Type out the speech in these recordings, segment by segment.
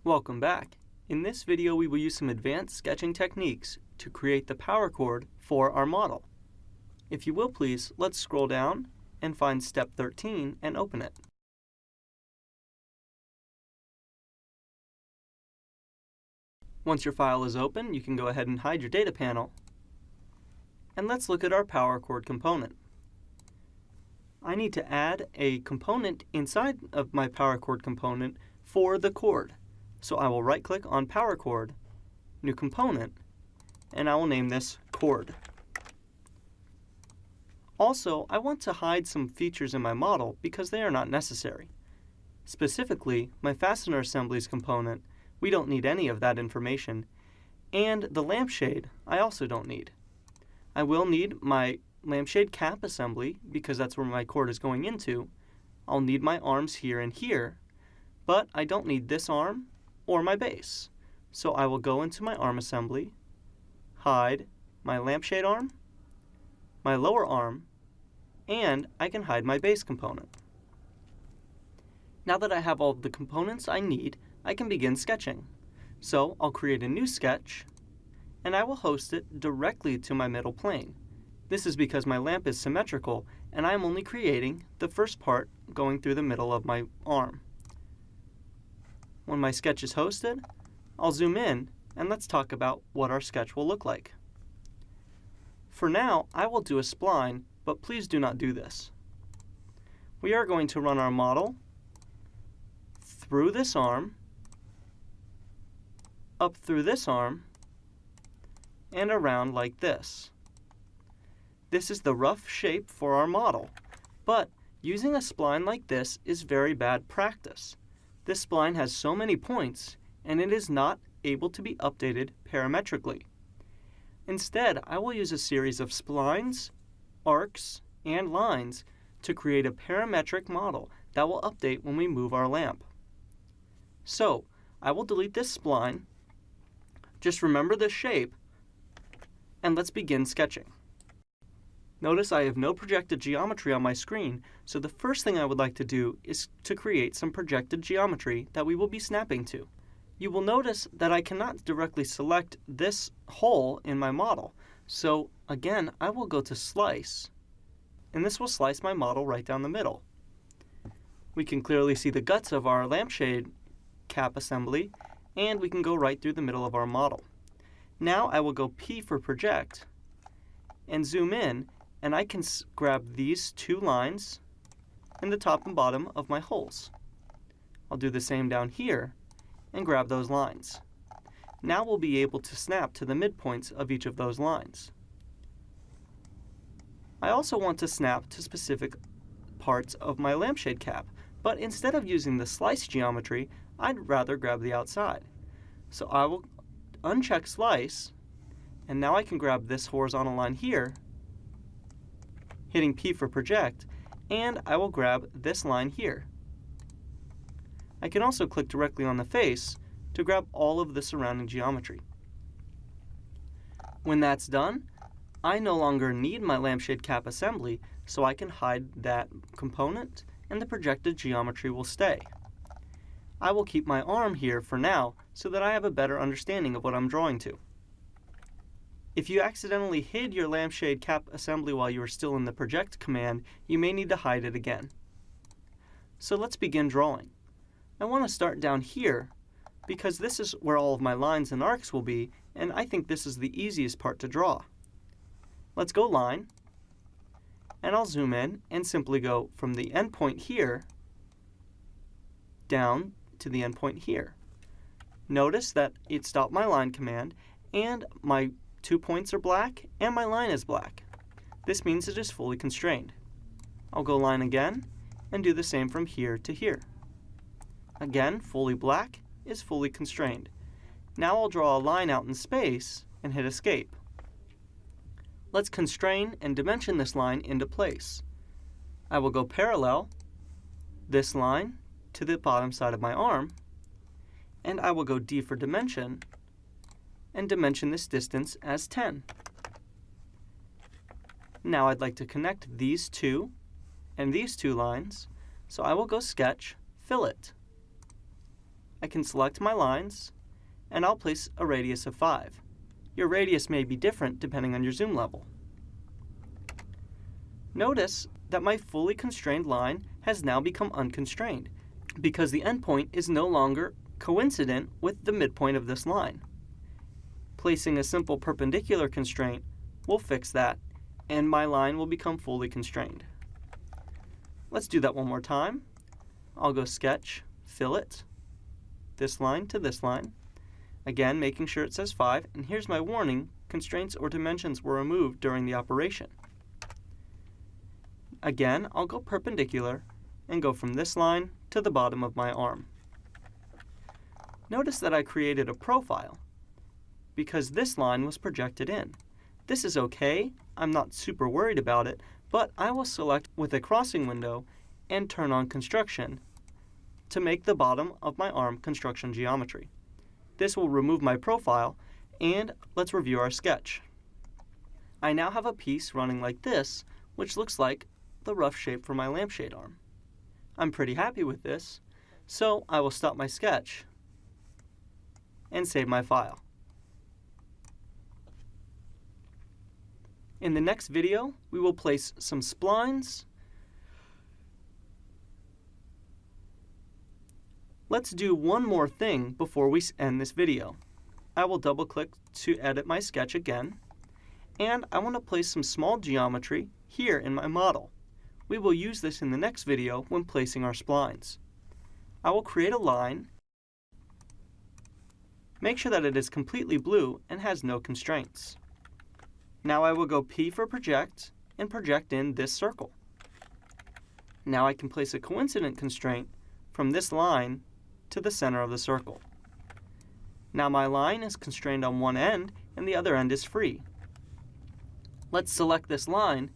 Welcome back. In this video we will use some advanced sketching techniques to create the power chord for our model. If you will please, let's scroll down and find step 13 and open it. Once your file is open, you can go ahead and hide your data panel. And let's look at our power chord component. I need to add a component inside of my power chord component for the chord. So I will right-click on Power Chord, New Component, and I will name this Chord. Also, I want to hide some features in my model because they are not necessary. Specifically, my fastener assemblies component, we don't need any of that information, and the lampshade I also don't need. I will need my lampshade cap assembly because that's where my chord is going into. I'll need my arms here and here, but I don't need this arm or my base. So I will go into my arm assembly, hide my lampshade arm, my lower arm, and I can hide my base component. Now that I have all of the components I need, I can begin sketching. So I'll create a new sketch, and I will host it directly to my middle plane. This is because my lamp is symmetrical, and I am only creating the first part going through the middle of my arm. When my sketch is hosted, I'll zoom in and let's talk about what our sketch will look like. For now, I will do a spline, but please do not do this. We are going to run our model through this arm, up through this arm, and around like this. This is the rough shape for our model, but using a spline like this is very bad practice. This spline has so many points, and it is not able to be updated parametrically. Instead, I will use a series of splines, arcs, and lines to create a parametric model that will update when we move our lamp. So, I will delete this spline. Just remember this shape, and let's begin sketching. Notice I have no projected geometry on my screen, so the first thing I would like to do is to create some projected geometry that we will be snapping to. You will notice that I cannot directly select this hole in my model, so again I will go to Slice, and this will slice my model right down the middle. We can clearly see the guts of our lampshade cap assembly, and we can go right through the middle of our model. Now I will go P for Project, and zoom in, and I can grab these two lines in the top and bottom of my holes. I'll do the same down here and grab those lines. Now we'll be able to snap to the midpoints of each of those lines. I also want to snap to specific parts of my lampshade cap, but instead of using the slice geometry, I'd rather grab the outside. So I will uncheck Slice, and now I can grab this horizontal line here, hitting P for Project, and I will grab this line here. I can also click directly on the face to grab all of the surrounding geometry. When that's done, I no longer need my lampshade cap assembly, so I can hide that component and the projected geometry will stay. I will keep my arm here for now so that I have a better understanding of what I'm drawing to. If you accidentally hid your lampshade cap assembly while you are still in the Project command, you may need to hide it again. So let's begin drawing. I want to start down here because this is where all of my lines and arcs will be, and I think this is the easiest part to draw. Let's go line, and I'll zoom in and simply go from the endpoint here down to the endpoint here. Notice that it stopped my line command, and my 2 points are black, and my line is black. This means it is fully constrained. I'll go line again, and do the same from here to here. Again, fully black is fully constrained. Now I'll draw a line out in space, and hit Escape. Let's constrain and dimension this line into place. I will go parallel this line to the bottom side of my arm, and I will go D for dimension, and dimension this distance as 10. Now I'd like to connect these two and these two lines, so I will go Sketch, Fillet. I can select my lines, and I'll place a radius of 5. Your radius may be different depending on your zoom level. Notice that my fully constrained line has now become unconstrained because the endpoint is no longer coincident with the midpoint of this line. Placing a simple perpendicular constraint will fix that, and my line will become fully constrained. Let's do that one more time. I'll go Sketch, Fillet, this line to this line. Again, making sure it says 5, and here's my warning, constraints or dimensions were removed during the operation. Again, I'll go perpendicular and go from this line to the bottom of my arm. Notice that I created a profile because this line was projected in. This is okay, I'm not super worried about it, but I will select with a crossing window and turn on construction to make the bottom of my arm construction geometry. This will remove my profile, and let's review our sketch. I now have a piece running like this, which looks like the rough shape for my lampshade arm. I'm pretty happy with this, so I will stop my sketch and save my file. In the next video, we will place some splines. Let's do one more thing before we end this video. I will double-click to edit my sketch again, and I want to place some small geometry here in my model. We will use this in the next video when placing our splines. I will create a line. Make sure that it is completely blue and has no constraints. Now I will go P for project and project in this circle. Now I can place a coincident constraint from this line to the center of the circle. Now my line is constrained on one end and the other end is free. Let's select this line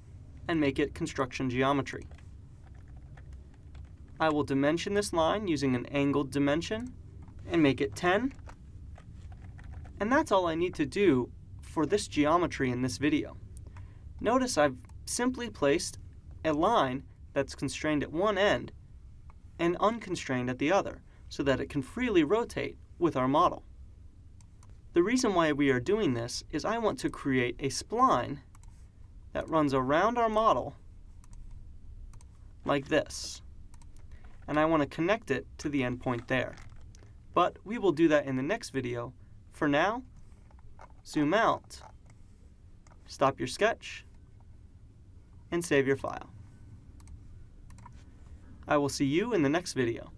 and make it construction geometry. I will dimension this line using an angled dimension and make it 10. And that's all I need to do for this geometry in this video. Notice I've simply placed a line that's constrained at one end and unconstrained at the other so that it can freely rotate with our model. The reason why we are doing this is I want to create a spline that runs around our model like this. And I want to connect it to the endpoint there. But we will do that in the next video. For now, zoom out, stop your sketch, and save your file. I will see you in the next video.